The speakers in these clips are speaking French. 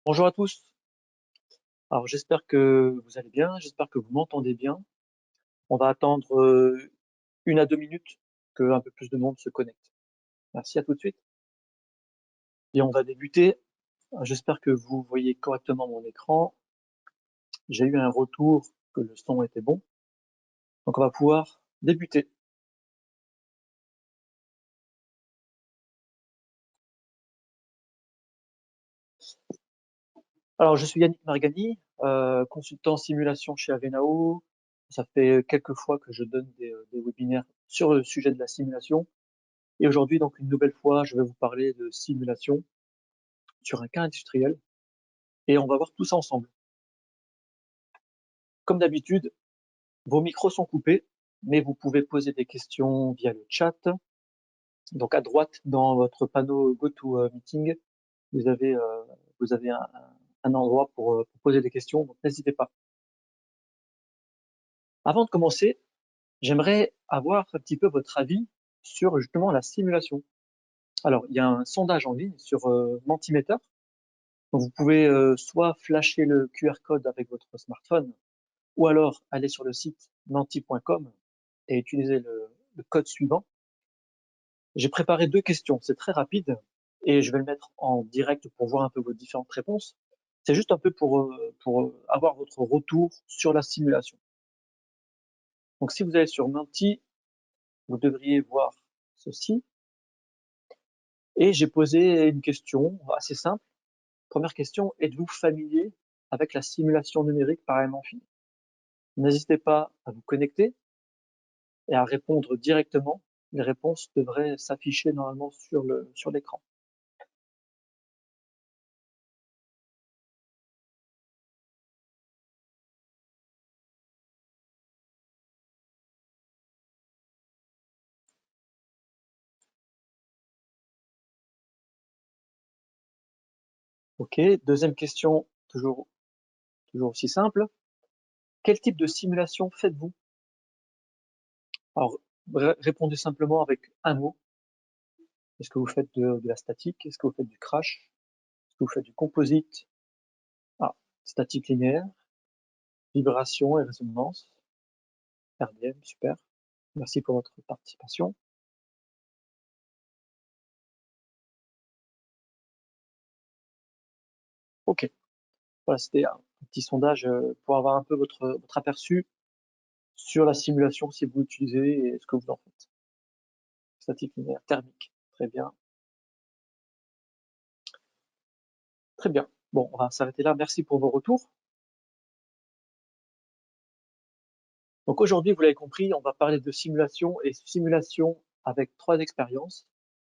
Bonjour à tous. Alors j'espère que vous allez bien, j'espère que vous m'entendez bien. On va attendre 1 à 2 minutes que un peu plus de monde se connecte. Merci, à tout de suite. Et on va débuter. J'espère que vous voyez correctement mon écran. J'ai eu un retour que le son était bon. Donc on va pouvoir débuter. Alors je suis Yannick Margani, consultant simulation chez Avenao. Ça fait quelques fois que je donne des webinaires sur le sujet de la simulation. Et aujourd'hui, donc une nouvelle fois, je vais vous parler de simulation sur un cas industriel et on va voir tout ça ensemble. Comme d'habitude, vos micros sont coupés, mais vous pouvez poser des questions via le chat. Donc à droite, dans votre panneau GoToMeeting, vous avez, un endroit pour poser des questions, donc n'hésitez pas. Avant de commencer, j'aimerais avoir un petit peu votre avis sur justement la simulation. Alors, il y a un sondage en ligne sur Mentimeter. Donc, vous pouvez soit flasher le QR code avec votre smartphone, ou alors aller sur le site menti.com et utiliser le code suivant. J'ai préparé 2 questions, c'est très rapide et je vais le mettre en direct pour voir un peu vos différentes réponses. C'est juste un peu pour avoir votre retour sur la simulation. Donc si vous allez sur Menti, vous devriez voir ceci. Et j'ai posé une question assez simple. Première question, êtes-vous familier avec la simulation numérique par élément fini? N'hésitez pas à vous connecter et à répondre directement. Les réponses devraient s'afficher normalement sur l'écran. Ok, deuxième question, toujours aussi simple. Quel type de simulation faites-vous? Alors, répondez simplement avec un mot. Est-ce que vous faites de la statique? Est-ce que vous faites du crash? Est-ce que vous faites du composite? Ah, statique linéaire, vibration et résonance. RDM, super. Merci pour votre participation. Ok, voilà, c'était un petit sondage pour avoir un peu votre aperçu sur la simulation si vous l'utilisez et ce que vous en faites. Statique linéaire thermique, très bien. Très bien. Bon, on va s'arrêter là. Merci pour vos retours. Donc aujourd'hui, vous l'avez compris, on va parler de simulation et simulation avec 3 expériences,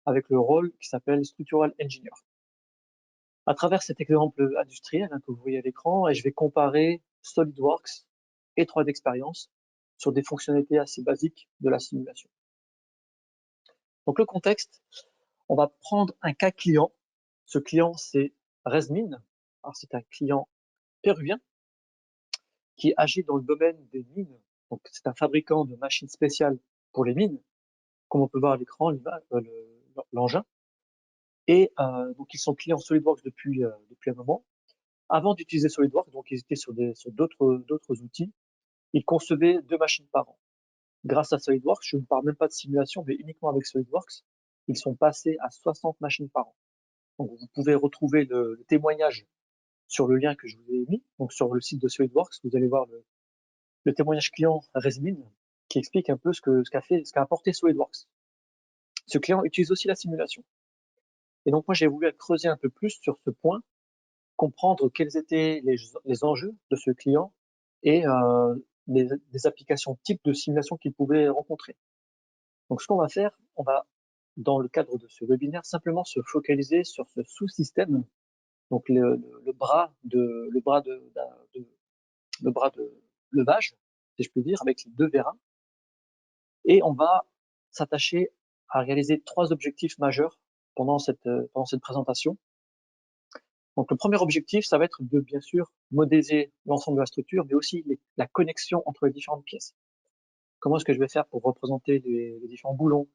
avec le rôle qui s'appelle Structural Engineer. À travers cet exemple industriel que vous voyez à l'écran, et je vais comparer SolidWorks et 3 expériences sur des fonctionnalités assez basiques de la simulation. Donc le contexte, on va prendre un cas client. Ce client, c'est ResMine. Alors c'est un client péruvien qui agit dans le domaine des mines. Donc c'est un fabricant de machines spéciales pour les mines, comme on peut voir à l'écran l'engin. Et donc ils sont clients SolidWorks depuis un moment. Avant d'utiliser SolidWorks, donc ils étaient sur d'autres outils. Ils concevaient 2 machines par an. Grâce à SolidWorks, je ne parle même pas de simulation, mais uniquement avec SolidWorks, ils sont passés à 60 machines par an. Donc vous pouvez retrouver le témoignage sur le lien que je vous ai mis, donc sur le site de SolidWorks, vous allez voir le témoignage client ResMine qui explique un peu ce qu'a apporté SolidWorks. Ce client utilise aussi la simulation. Et donc moi j'ai voulu creuser un peu plus sur ce point, comprendre quels étaient les enjeux de ce client et des applications types de simulation qu'il pouvait rencontrer. Donc ce qu'on va faire, on va, dans le cadre de ce webinaire, simplement se focaliser sur ce sous-système, donc le bras le bras de levage, si je puis dire, avec les 2 vérins. Et on va s'attacher à réaliser 3 objectifs majeurs pendant cette présentation. Donc le premier objectif, ça va être de bien sûr modéliser l'ensemble de la structure, mais aussi la connexion entre les différentes pièces. Comment est-ce que je vais faire pour représenter les différents boulons,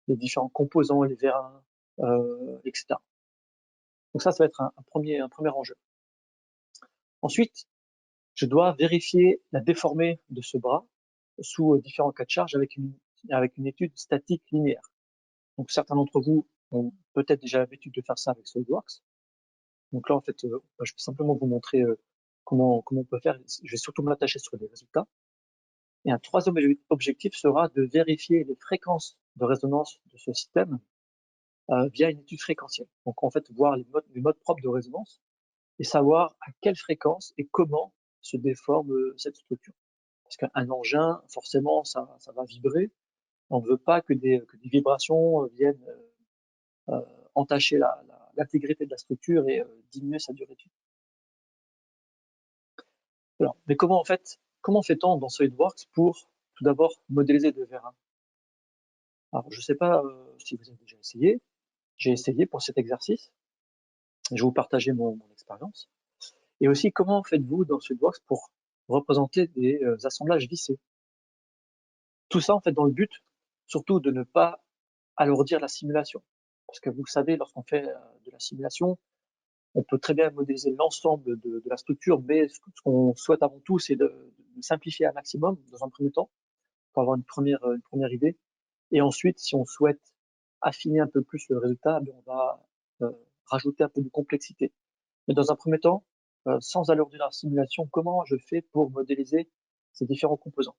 les différents composants, les vérins, etc. Donc ça va être un premier enjeu. Ensuite, je dois vérifier la déformée de ce bras sous différents cas de charge avec une étude statique linéaire. Donc certains d'entre vous ont peut-être déjà l'habitude de faire ça avec SolidWorks. Donc là, en fait, je vais simplement vous montrer comment on peut faire. Je vais surtout m'attacher sur les résultats. Et un troisième objectif sera de vérifier les fréquences de résonance de ce système via une étude fréquentielle. Donc en fait, voir les modes propres de résonance et savoir à quelle fréquence et comment se déforme cette structure. Parce qu'un engin, forcément, ça va vibrer. On ne veut pas que des vibrations viennent entacher l'intégrité de la structure et diminuer sa durée de vie. Alors, mais comment fait-on dans SolidWorks pour tout d'abord modéliser des vérins? Alors, je ne sais pas si vous avez déjà essayé. J'ai essayé pour cet exercice. Je vais vous partager mon expérience. Et aussi, comment faites-vous dans SolidWorks pour représenter des assemblages vissés? Tout ça, en fait, dans le but, surtout de ne pas alourdir la simulation. Parce que vous savez, lorsqu'on fait de la simulation, on peut très bien modéliser l'ensemble de la structure, mais ce qu'on souhaite avant tout, c'est de simplifier un maximum dans un premier temps, pour avoir une première idée. Et ensuite, si on souhaite affiner un peu plus le résultat, on va rajouter un peu de complexité. Mais dans un premier temps, sans alourdir la simulation, comment je fais pour modéliser ces différents composants?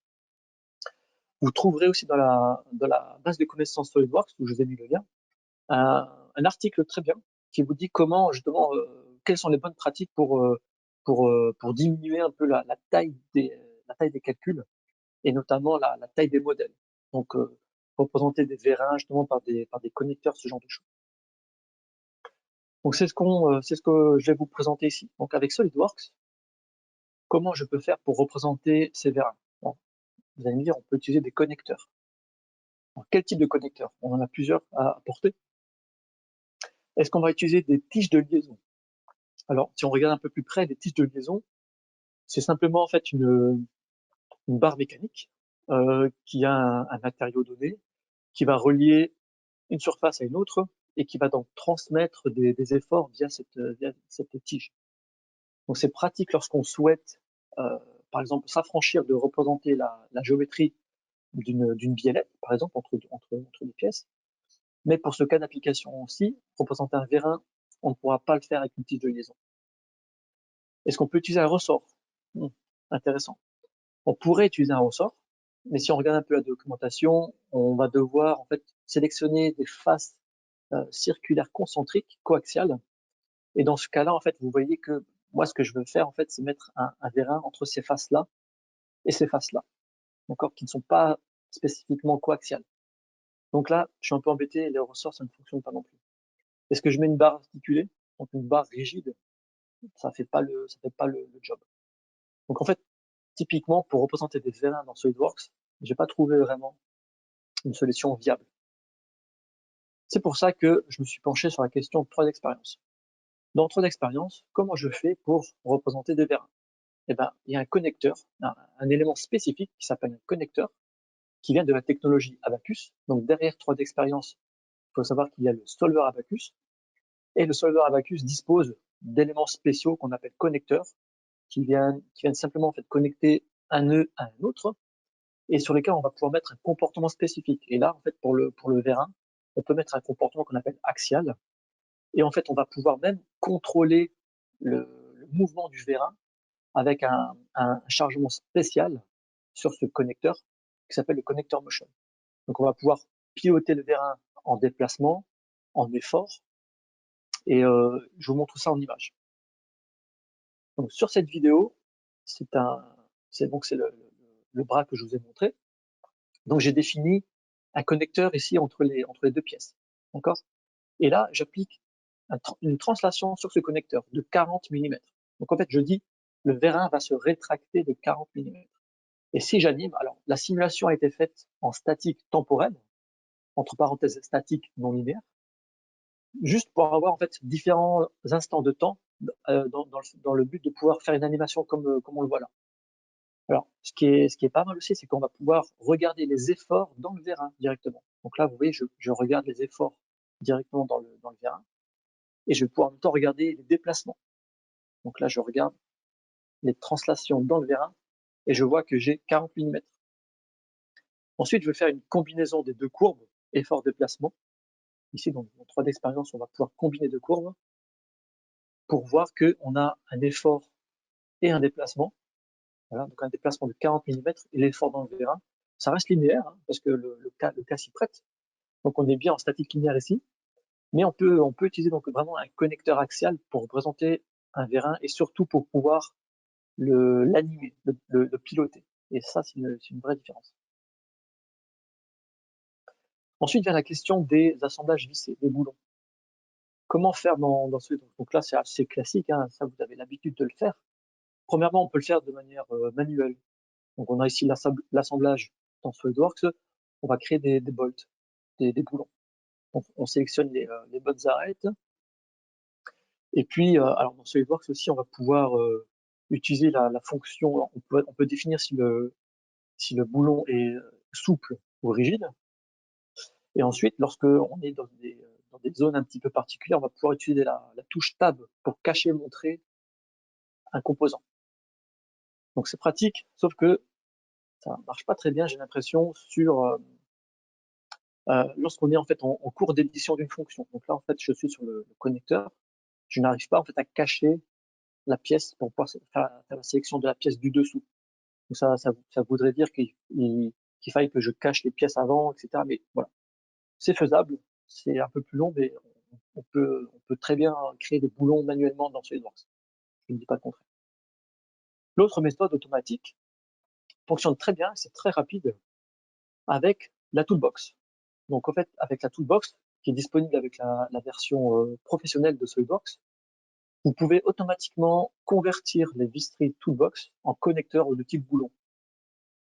Vous trouverez aussi dans la base de connaissances SolidWorks, où je vous ai mis le lien, un article très bien qui vous dit comment justement quelles sont les bonnes pratiques pour diminuer un peu la taille des calculs et notamment la taille des modèles. Donc représenter des vérins justement par des connecteurs, ce genre de choses. Donc c'est ce que je vais vous présenter ici. Donc avec SolidWorks, comment je peux faire pour représenter ces vérins? Bon, vous allez me dire, on peut utiliser des connecteurs. Alors, quel type de connecteurs? On en a plusieurs à apporter. Est-ce qu'on va utiliser des tiges de liaison? Alors, si on regarde un peu plus près, des tiges de liaison, c'est simplement en fait une barre mécanique qui a un matériau donné, qui va relier une surface à une autre et qui va donc transmettre des efforts via cette tige. Donc c'est pratique lorsqu'on souhaite, par exemple, s'affranchir de représenter la géométrie d'une biellette, par exemple, entre deux pièces. Mais pour ce cas d'application aussi, représenter un vérin, on ne pourra pas le faire avec une tige de liaison. Est-ce qu'on peut utiliser un ressort? Intéressant. On pourrait utiliser un ressort, mais si on regarde un peu la documentation, on va devoir en fait sélectionner des faces circulaires concentriques, coaxiales. Et dans ce cas-là, en fait, vous voyez que moi, ce que je veux faire, en fait, c'est mettre un vérin entre ces faces-là et ces faces-là, d'accord, qui ne sont pas spécifiquement coaxiales. Donc là, je suis un peu embêté, les ressorts, ça ne fonctionne pas non plus. Est-ce que je mets une barre articulée, donc une barre rigide? Ça fait pas le job. Donc en fait, typiquement, pour représenter des vérins dans SolidWorks, j'ai pas trouvé vraiment une solution viable. C'est pour ça que je me suis penché sur la question de 3 expériences. Dans 3 expériences, comment je fais pour représenter des vérins? Eh ben, il y a un connecteur, un élément spécifique qui s'appelle un connecteur, qui vient de la technologie Abaqus. Donc derrière 3 expériences, il faut savoir qu'il y a le solver Abaqus, et le solver Abaqus dispose d'éléments spéciaux qu'on appelle connecteurs, qui viennent simplement en fait connecter un nœud à un autre, et sur lesquels on va pouvoir mettre un comportement spécifique. Et là, en fait, pour le vérin, on peut mettre un comportement qu'on appelle axial, et en fait, on va pouvoir même contrôler le mouvement du vérin avec un chargement spécial sur ce connecteur qui s'appelle le connecteur motion. Donc, on va pouvoir piloter le vérin en déplacement, en effort, et je vous montre ça en image. Donc, sur cette vidéo, c'est le bras que je vous ai montré. Donc, j'ai défini un connecteur ici entre les 2 pièces. D'accord? Et là, j'applique une translation sur ce connecteur de 40 mm. Donc, en fait, je dis, le vérin va se rétracter de 40 mm. Et si j'anime, alors la simulation a été faite en statique temporelle, entre parenthèses statique non linéaire, juste pour avoir en fait différents instants de temps dans le but de pouvoir faire une animation comme on le voit là. Alors, ce qui est pas mal aussi, c'est qu'on va pouvoir regarder les efforts dans le vérin directement. Donc là, vous voyez, je regarde les efforts directement dans le vérin et je vais pouvoir en même temps regarder les déplacements. Donc là, je regarde les translations dans le vérin et je vois que j'ai 40 mm. Ensuite, je vais faire une combinaison des deux courbes, effort déplacement. Ici, dans 3D expérience, on va pouvoir combiner deux courbes pour voir qu'on a un effort et un déplacement. Voilà, donc un déplacement de 40 mm et l'effort dans le vérin. Ça reste linéaire, hein, parce que le cas s'y prête. Donc on est bien en statique linéaire ici, mais on peut utiliser donc vraiment un connecteur axial pour représenter un vérin et surtout pour pouvoir l'animer, le piloter. Et ça, c'est une vraie différence. Ensuite vient la question des assemblages vissés, des boulons. Comment faire dans ce donc là, c'est assez classique, hein, ça vous avez l'habitude de le faire. Premièrement, on peut le faire de manière manuelle. Donc on a ici l'assemblage dans SolidWorks, on va créer des bolts, des boulons. On sélectionne les bonnes arêtes. Et puis, alors dans SolidWorks aussi, on va pouvoir utiliser la fonction, on peut définir si le boulon est souple ou rigide. Et ensuite, lorsque on est dans des zones un petit peu particulières, on va pouvoir utiliser la touche Tab pour cacher, montrer un composant. Donc c'est pratique, sauf que ça marche pas très bien, j'ai l'impression, lorsqu'on est en fait en cours d'édition d'une fonction. Donc là, en fait, je suis sur le connecteur, je n'arrive pas en fait à cacher la pièce pour pouvoir faire la sélection de la pièce du dessous. Donc ça voudrait dire qu'il faille que je cache les pièces avant, etc. Mais voilà, c'est faisable, c'est un peu plus long, mais on peut très bien créer des boulons manuellement dans SolidWorks. Je ne dis pas le contraire. L'autre méthode automatique fonctionne très bien, c'est très rapide avec la toolbox. Donc en fait, avec la toolbox qui est disponible avec la version professionnelle de SolidWorks, vous pouvez automatiquement convertir les Vistry Toolbox en connecteurs de type boulon.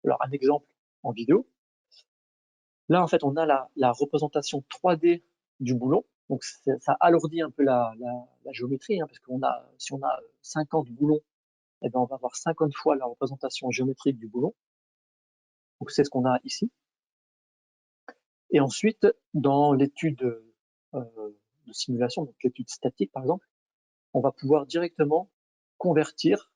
Alors un exemple en vidéo. Là, en fait, on a la représentation 3D du boulon. Donc ça alourdit un peu la géométrie, hein, parce si on a 50 boulons, eh ben, on va avoir 50 fois la représentation géométrique du boulon. Donc c'est ce qu'on a ici. Et ensuite, dans l'étude de simulation, donc l'étude statique par exemple, on va pouvoir directement convertir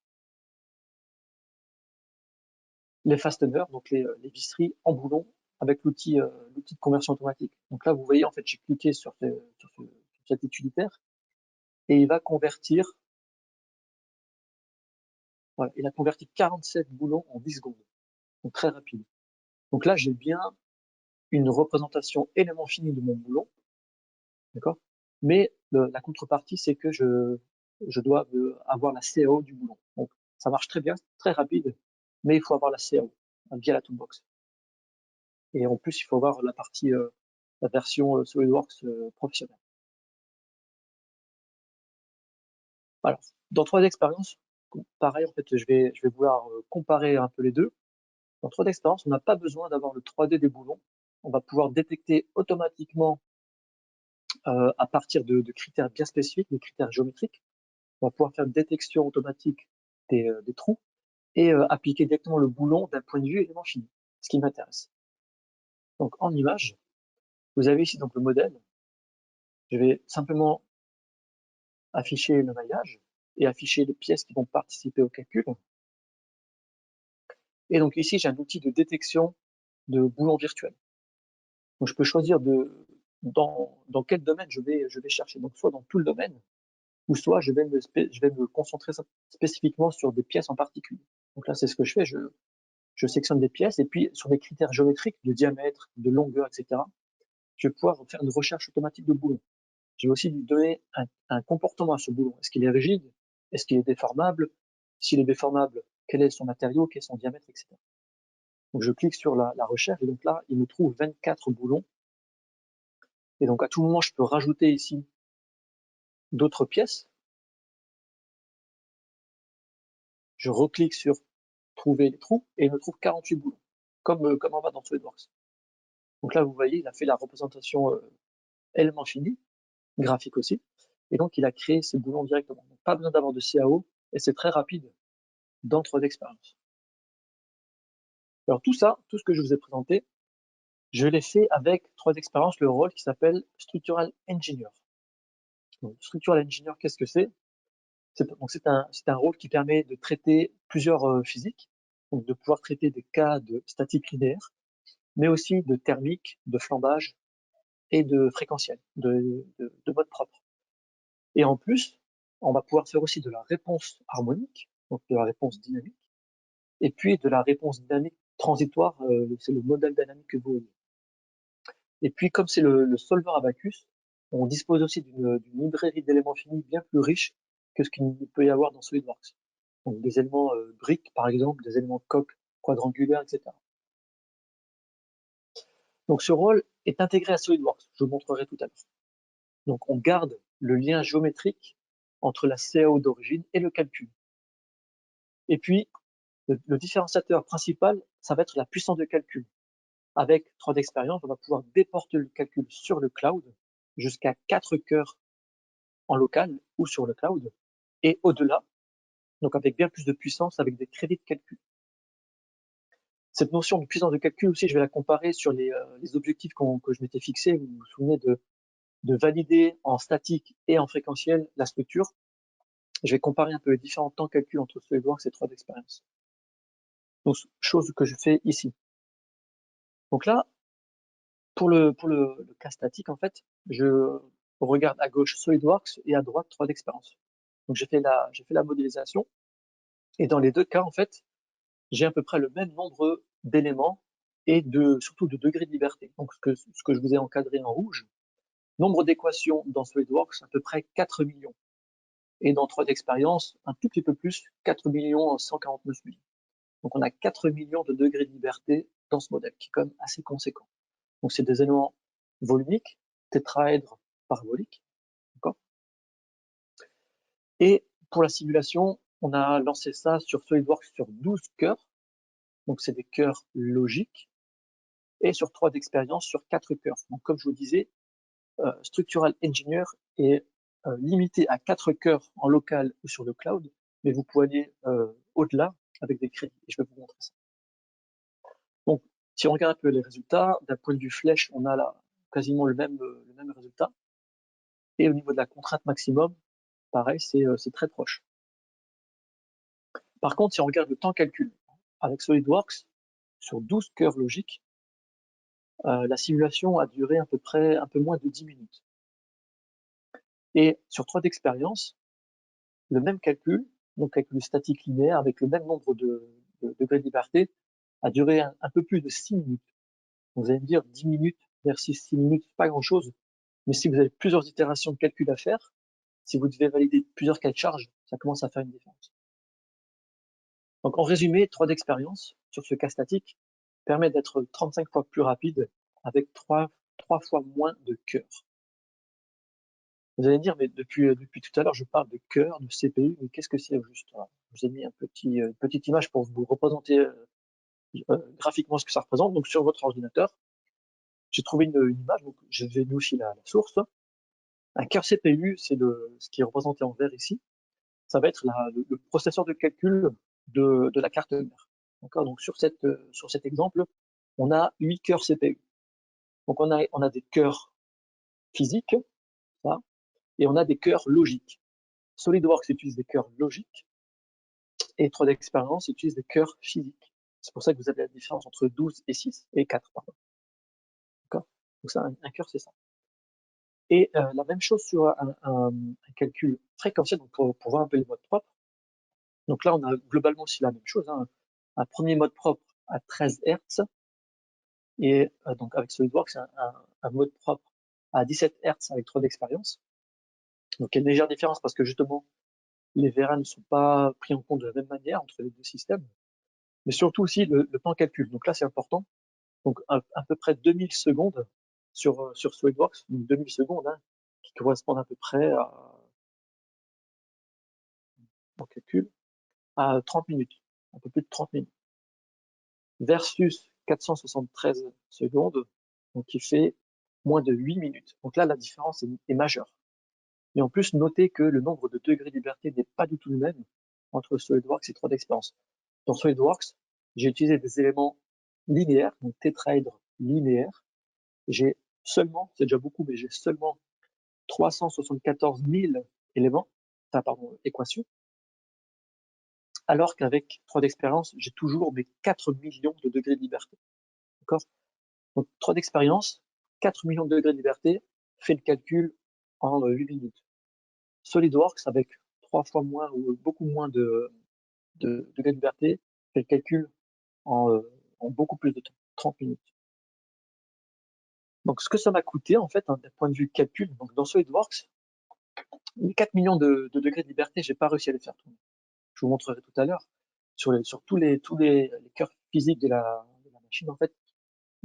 les fasteners, donc les visseries en boulons avec l'outil de conversion automatique. Donc là, vous voyez, en fait, j'ai cliqué sur cet utilitaire et il va convertir, voilà, il a converti 47 boulons en 10 secondes. Donc très rapide. Donc là, j'ai bien une représentation élément fini de mon boulon, d'accord? Mais la contrepartie, c'est que je dois avoir la CAO du boulon. Donc ça marche très bien, très rapide, mais il faut avoir la CAO via la toolbox. Et en plus, il faut avoir la version SolidWorks professionnelle. Alors, dans 3D Experience, pareil, en fait, je vais vouloir comparer un peu les deux. Dans 3D Experience, on n'a pas besoin d'avoir le 3D des boulons. On va pouvoir détecter automatiquement à partir de critères bien spécifiques, des critères géométriques. On va pouvoir faire une détection automatique des trous et appliquer directement le boulon d'un point de vue élément fini, ce qui m'intéresse. Donc en image, vous avez ici donc le modèle. Je vais simplement afficher le maillage et afficher les pièces qui vont participer au calcul. Et donc ici, j'ai un outil de détection de boulons virtuels. Donc je peux choisir dans quel domaine je vais chercher. Donc soit dans tout le domaine, ou soit je vais me concentrer spécifiquement sur des pièces en particulier. Donc là, c'est ce que je fais. Je sélectionne des pièces et puis sur des critères géométriques de diamètre, de longueur, etc., je vais pouvoir faire une recherche automatique de boulons. Je vais aussi lui donner un comportement à ce boulon. Est-ce qu'il est rigide? Est-ce qu'il est déformable? S'il est déformable, quel est son matériau? Quel est son diamètre, etc. Donc je clique sur la recherche et donc là, il me trouve 24 boulons. Et donc à tout moment, je peux rajouter ici d'autres pièces. Je reclique sur trouver les trous et il me trouve 48 boulons, comme en bas dans SolidWorks. Donc là, vous voyez, il a fait la représentation élément fini, graphique aussi, et donc il a créé ces boulons directement. Donc, pas besoin d'avoir de CAO et c'est très rapide dans 3D Experience. Alors tout ça, tout ce que je vous ai présenté, je l'ai fait avec 3D Experience, le rôle qui s'appelle Structural Engineer. Donc, Structural Engineer, qu'est-ce que c'est? Donc c'est un rôle qui permet de traiter plusieurs physiques, donc de pouvoir traiter des cas de statique linéaire, mais aussi de thermique, de flambage et de fréquentiel, de mode propre. Et en plus, on va pouvoir faire aussi de la réponse harmonique, donc de la réponse dynamique, et puis de la réponse dynamique transitoire, c'est le modèle dynamique que vous voyez. Et puis, comme c'est le solver Abaqus, on dispose aussi d'une librairie d'éléments finis bien plus riche que ce qu'il peut y avoir dans SolidWorks. Donc des éléments briques, par exemple, des éléments coques quadrangulaires, etc. Donc ce rôle est intégré à SolidWorks, je vous montrerai tout à l'heure. Donc on garde le lien géométrique entre la CAO d'origine et le calcul. Et puis, le différenciateur principal, ça va être la puissance de calcul. Avec 3D Experience, on va pouvoir déporter le calcul sur le cloud jusqu'à 4 cœurs en local ou sur le cloud, et au-delà, donc avec bien plus de puissance, avec des crédits de calcul. Cette notion de puissance de calcul aussi, je vais la comparer sur les objectifs que je m'étais fixés. Vous vous souvenez de valider en statique et en fréquentiel la structure. Je vais comparer un peu les différents temps de calcul entre SolidWorks et 3D Experience. Donc, chose que je fais ici. Donc là, pour le cas statique, en fait, je regarde à gauche SolidWorks et à droite 3D Experience. Donc j'ai fait la modélisation, et dans les deux cas, en fait, j'ai à peu près le même nombre d'éléments et surtout de degrés de liberté. Donc ce que je vous ai encadré en rouge, nombre d'équations dans SolidWorks, à peu près 4 millions. Et dans 3D Experience, un tout petit peu plus, 4 millions 149 000. Donc on a 4 millions de degrés de liberté dans ce modèle, qui est quand même assez conséquent. Donc c'est des éléments volumiques, tétraèdres paraboliques, d'accord. Et pour la simulation, on a lancé ça sur SolidWorks sur 12 cœurs, donc c'est des cœurs logiques, et sur 3 d'expérience sur 4 cœurs. Donc comme je vous disais, Structural Engineer est limité à 4 cœurs en local ou sur le cloud, mais vous pouvez aller au-delà avec des crédits, et je vais vous montrer ça. Donc si on regarde un peu les résultats, d'un point de vue flèche, on a là quasiment le même résultat, et au niveau de la contrainte maximum, pareil, c'est très proche. Par contre, si on regarde le temps calcul, avec SolidWorks, sur 12 cœurs logiques, la simulation a duré à peu près un peu moins de 10 minutes. Et sur 3 d'expérience, le même calcul, donc calcul statique linéaire avec le même nombre de degrés de liberté, a duré un peu plus de 6 minutes. Donc vous allez me dire 10 minutes versus 6 minutes, c'est pas grand chose, mais si vous avez plusieurs itérations de calcul à faire, si vous devez valider plusieurs cas de charge, ça commence à faire une différence. Donc en résumé, 3 d'expérience sur ce cas statique permet d'être 35 fois plus rapide avec 3 fois moins de cœurs. Vous allez dire, mais depuis tout à l'heure, je parle de cœur, de CPU, mais qu'est-ce que c'est au juste? Alors, je vous ai mis une petite image pour vous représenter graphiquement ce que ça représente. Donc sur votre ordinateur, j'ai trouvé une image, donc je vais mis aussi la source. Un cœur CPU, c'est ce qui est représenté en vert ici. Ça va être le processeur de calcul de la carte mère. D'accord. Donc sur cet exemple, on a 8 cœurs CPU. Donc on a des cœurs physiques, ça, et on a des cœurs logiques. SolidWorks utilise des cœurs logiques et 3D Experience utilise des cœurs physiques. C'est pour ça que vous avez la différence entre 12 et 6 et 4, pardon. D'accord. Donc ça, un cœur, c'est ça. Et la même chose sur un calcul fréquentiel, donc pour voir un peu les modes propres. Donc là, on a globalement aussi la même chose, hein. Un premier mode propre à 13 Hz, et donc avec SolidWorks, un mode propre à 17 Hz avec 3D Experience. Donc il y a une légère différence parce que justement, les VRA ne sont pas pris en compte de la même manière entre les deux systèmes, mais surtout aussi le temps de calcul. Donc là, c'est important. Donc à peu près 2000 secondes sur SolidWorks, donc 2000 secondes, hein, qui correspondent à peu près en calcul, à 30 minutes, un peu plus de 30 minutes, versus 473 secondes, donc qui fait moins de 8 minutes. Donc là, la différence est majeure. Et en plus, notez que le nombre de degrés de liberté n'est pas du tout le même entre SolidWorks et 3D Experience. Dans SolidWorks, j'ai utilisé des éléments linéaires, donc tétraèdres linéaires. J'ai seulement, c'est déjà beaucoup, mais j'ai seulement 374 000 éléments, équation, alors qu'avec 3D Experience, j'ai toujours mes 4 millions de degrés de liberté. D'accord? Donc 3D Experience, 4 millions de degrés de liberté, fait le calcul en 8 minutes. SolidWorks, avec 3 fois moins ou beaucoup moins de degrés de liberté, fait le calcul en beaucoup plus de temps, 30 minutes. Donc ce que ça m'a coûté, en fait, d'un point de vue calcul, donc dans SolidWorks, les 4 millions de degrés de liberté, j'ai pas réussi à les faire tourner. Je vous montrerai tout à l'heure. Sur tous les cœurs physiques de la machine, en fait,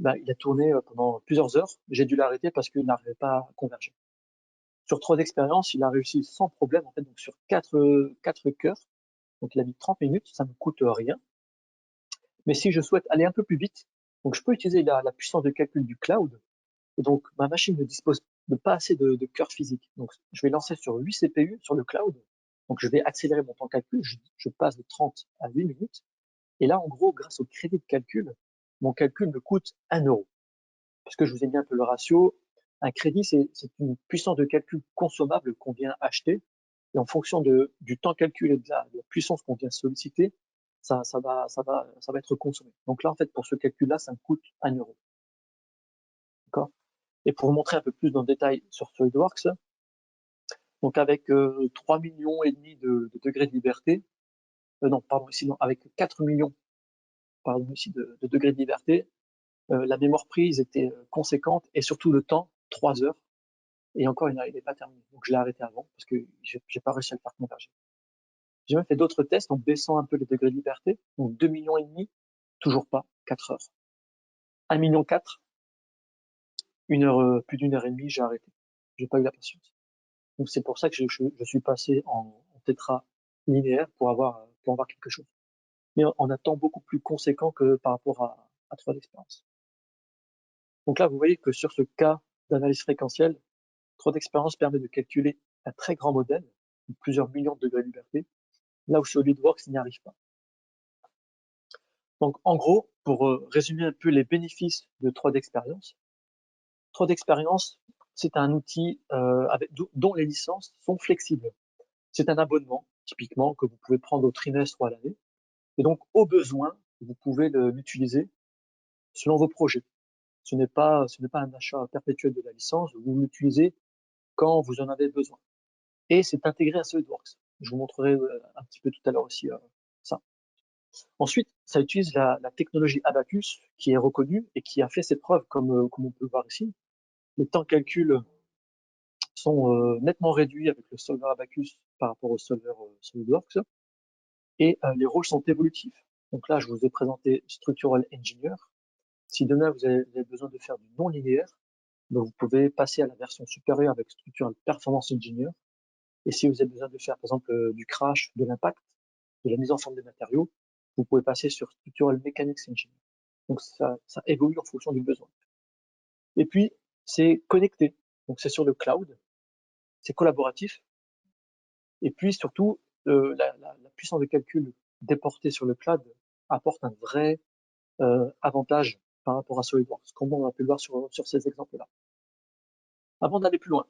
il a tourné pendant plusieurs heures. J'ai dû l'arrêter parce qu'il n'arrivait pas à converger. Sur 3 d'expérience, il a réussi sans problème, en fait, donc sur 4 cœurs. Donc il a mis 30 minutes, ça me coûte rien. Mais si je souhaite aller un peu plus vite, donc je peux utiliser la puissance de calcul du cloud. Et donc ma machine ne dispose de pas assez de cœurs physiques. Donc je vais lancer sur 8 CPU sur le cloud. Donc je vais accélérer mon temps de calcul. Je passe de 30 à 8 minutes. Et là, en gros, grâce au crédit de calcul, mon calcul me coûte 1 euro. Parce que je vous ai mis un peu le ratio. Un crédit, c'est une puissance de calcul consommable qu'on vient acheter. Et en fonction du temps calculé, de la puissance qu'on vient solliciter, ça va être consommé. Donc là, en fait, pour ce calcul-là, ça me coûte 1 euro. D'accord? Et pour vous montrer un peu plus dans le détail sur SolidWorks, donc avec 3 millions et demi de degrés de liberté, non, pardon, ici, non, avec 4 millions, pardon, ici, de degrés de liberté, la mémoire prise était conséquente et surtout le temps, 3 heures. Et encore, il n'est pas terminé. Donc je l'ai arrêté avant parce que j'ai pas réussi à le faire converger. J'ai même fait d'autres tests en baissant un peu les degrés de liberté. Donc 2 millions et demi, toujours pas, 4 heures. 1 million 4, plus d'une heure et demie, j'ai arrêté. J'ai pas eu la patience. Donc c'est pour ça que je suis passé en tétra linéaire pour avoir quelque chose. Mais en un temps beaucoup plus conséquent que par rapport à 3 d'expérience. Donc là, vous voyez que sur ce cas d'analyse fréquentielle, 3 d'expérience permet de calculer un très grand modèle, plusieurs millions de degrés de liberté, là où SolidWorks n'y arrive pas. Donc en gros, pour résumer un peu les bénéfices de 3 d'expérience, 3 d'expérience, c'est un outil dont les licences sont flexibles. C'est un abonnement, typiquement, que vous pouvez prendre au trimestre ou à l'année. Et donc, au besoin, vous pouvez l'utiliser selon vos projets. Ce n'est pas un achat perpétuel de la licence, vous l'utilisez quand vous en avez besoin. Et c'est intégré à SolidWorks. Je vous montrerai un petit peu tout à l'heure aussi ça. Ensuite, ça utilise la technologie Abaqus qui est reconnue et qui a fait ses preuves, comme on peut le voir ici. Les temps de calcul sont nettement réduits avec le solver Abaqus par rapport au solver SolidWorks. Et les rôles sont évolutifs. Donc là, je vous ai présenté Structural Engineer. Si demain vous avez besoin de faire du non linéaire, donc vous pouvez passer à la version supérieure avec Structural Performance Engineer. Et si vous avez besoin de faire, par exemple, du crash, de l'impact, de la mise en forme des matériaux, vous pouvez passer sur Structural Mechanics Engineer. Donc ça évolue en fonction du besoin. Et puis, c'est connecté. Donc c'est sur le cloud, c'est collaboratif. Et puis surtout, la puissance de calcul déportée sur le cloud apporte un vrai avantage par rapport à SolidWorks, comme on a pu le voir sur ces exemples-là. Avant d'aller plus loin,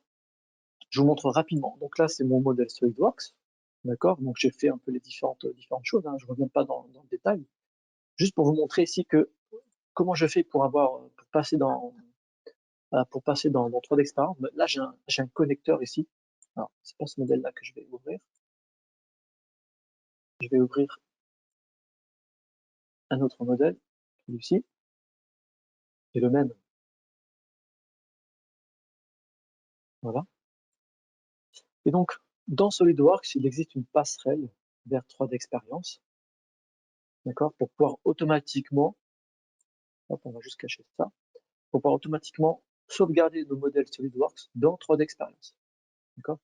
je vous montre rapidement. Donc là, c'est mon modèle SolidWorks. D'accord? Donc j'ai fait un peu les différentes choses. Hein. Je ne reviens pas dans le détail. Juste pour vous montrer ici comment je fais pour passer dans 3 d'expérience. Là, j'ai un connecteur ici. Alors, c'est pas ce modèle-là que je vais ouvrir. Je vais ouvrir un autre modèle, celui-ci. C'est le même. Voilà. Et donc, dans SolidWorks, il existe une passerelle vers 3 d'expérience. D'accord? Pour pouvoir automatiquement, hop, on va juste cacher ça, pour pouvoir automatiquement sauvegarder nos modèles SolidWorks dans 3 d'expérience. D'accord?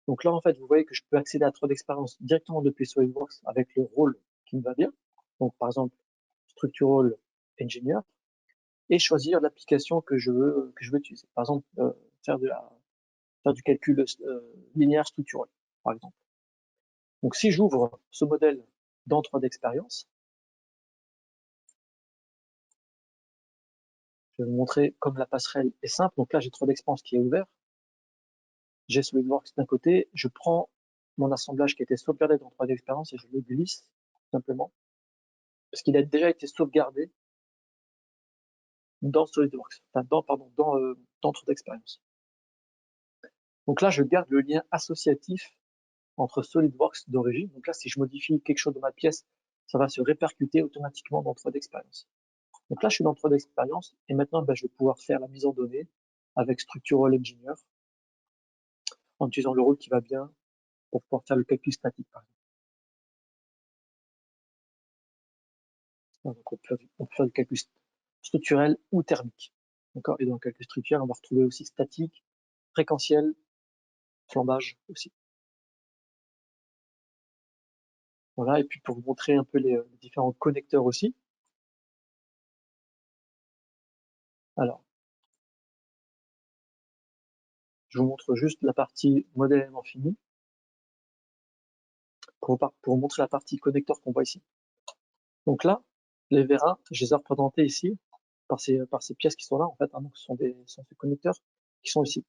Donc là, en fait, vous voyez que je peux accéder à 3 d'expérience directement depuis SolidWorks avec le rôle qui me va bien. Donc, par exemple, Structural Engineer, et choisir l'application que je veux utiliser. Par exemple, faire du calcul linéaire structurel, par exemple. Donc, si j'ouvre ce modèle dans 3 d'expérience, je vais vous montrer comme la passerelle est simple. Donc là, j'ai 3 d'expérience qui est ouvert. J'ai SolidWorks d'un côté. Je prends mon assemblage qui a été sauvegardé dans 3D Experience et je le glisse simplement parce qu'il a déjà été sauvegardé dans SolidWorks, enfin dans 3D Experience. Donc là, je garde le lien associatif entre SolidWorks d'origine. Donc là, si je modifie quelque chose de ma pièce, ça va se répercuter automatiquement dans 3D Experience. Donc là, je suis dans 3D Experience et maintenant, je vais pouvoir faire la mise en données avec Structural Engineer en utilisant le rôle qui va bien pour pouvoir faire le calcul statique, par exemple. Donc, on peut faire du calcul structurel ou thermique. D'accord. Et dans le calcul structurel, on va retrouver aussi statique, fréquentiel, flambage aussi. Voilà. Et puis, pour vous montrer un peu les différents connecteurs aussi. Alors, je vous montre juste la partie modèle élément fini pour vous montrer la partie connecteur qu'on voit ici. Donc là, les vérins, je les ai représentés ici par ces pièces qui sont là, en fait. Hein, donc, ce sont ces connecteurs qui sont ici.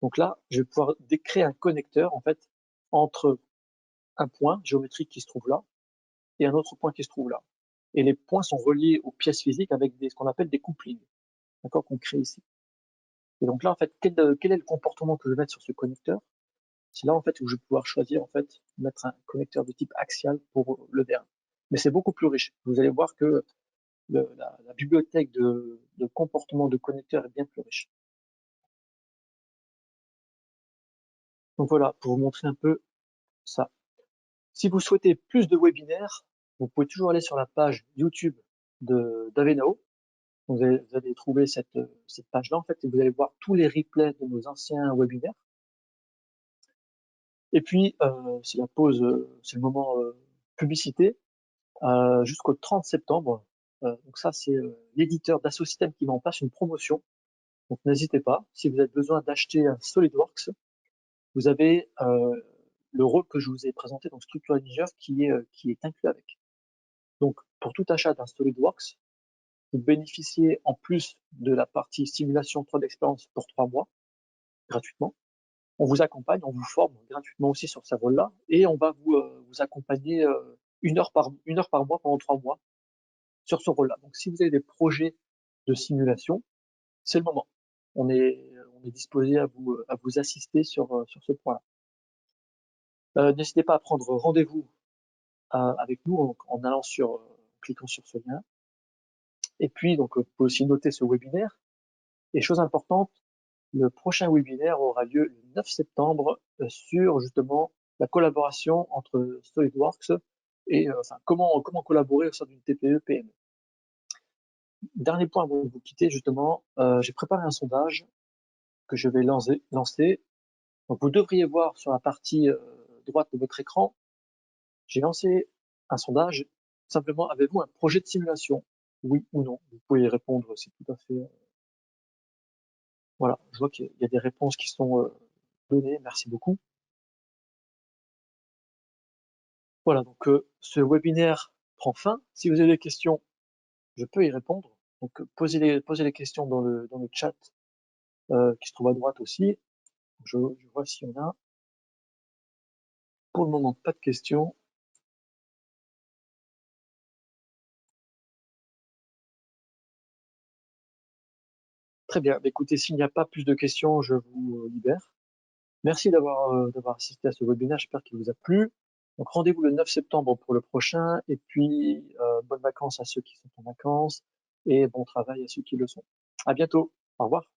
Donc là, je vais pouvoir créer un connecteur, en fait, entre un point géométrique qui se trouve là et un autre point qui se trouve là. Et les points sont reliés aux pièces physiques avec ce qu'on appelle des couplings, d'accord, qu'on crée ici. Et donc là, en fait, quel est le comportement que je vais mettre sur ce connecteur? C'est là, en fait, où je vais pouvoir choisir, en fait, mettre un connecteur de type axial pour le vérin. Mais c'est beaucoup plus riche. Vous allez voir que la bibliothèque de comportement de connecteurs est bien plus riche. Donc voilà, pour vous montrer un peu ça. Si vous souhaitez plus de webinaires, vous pouvez toujours aller sur la page YouTube d'Avenao. Vous allez trouver cette page-là, en fait, et vous allez voir tous les replays de nos anciens webinaires. Et puis, c'est la pause, c'est le moment publicité, jusqu'au 30 septembre. Donc ça, c'est l'éditeur d'Assosystem qui met en place une promotion. Donc n'hésitez pas, si vous avez besoin d'acheter un SolidWorks, vous avez le rôle que je vous ai présenté, donc Structural Engineer, qui est inclus avec. Donc, pour tout achat d'un SolidWorks, vous bénéficiez en plus de la partie simulation 3D Experience pour 3 mois, gratuitement. On vous accompagne, on vous forme gratuitement aussi sur ce rôle-là, et on va vous accompagner 1 heure par mois pendant 3 mois sur ce rôle-là. Donc, si vous avez des projets de simulation, c'est le moment. On est disposé à vous assister sur ce point-là. N'hésitez pas à prendre rendez-vous avec nous en allant cliquant sur ce lien. Et puis, donc, vous pouvez aussi noter ce webinaire. Et chose importante, le prochain webinaire aura lieu le 9 septembre sur justement la collaboration entre SolidWorks et comment collaborer au sein d'une TPE-PME. Dernier point avant de vous quitter, justement, j'ai préparé un sondage que je vais lancer. Donc, vous devriez voir sur la partie droite de votre écran, j'ai lancé un sondage. Simplement, avez-vous un projet de simulation? Oui ou non? Vous pouvez y répondre, c'est tout à fait... Voilà, je vois qu'il y a des réponses qui sont données. Merci beaucoup. Voilà, donc ce webinaire prend fin. Si vous avez des questions, je peux y répondre. Donc posez les questions dans le chat qui se trouve à droite aussi. Je vois s'il y en a. Pour le moment, pas de questions. Très bien. Écoutez, s'il n'y a pas plus de questions, je vous libère. Merci d'avoir assisté à ce webinaire. J'espère qu'il vous a plu. Donc rendez-vous le 9 septembre pour le prochain. Et puis bonnes vacances à ceux qui sont en vacances et bon travail à ceux qui le sont. À bientôt. Au revoir.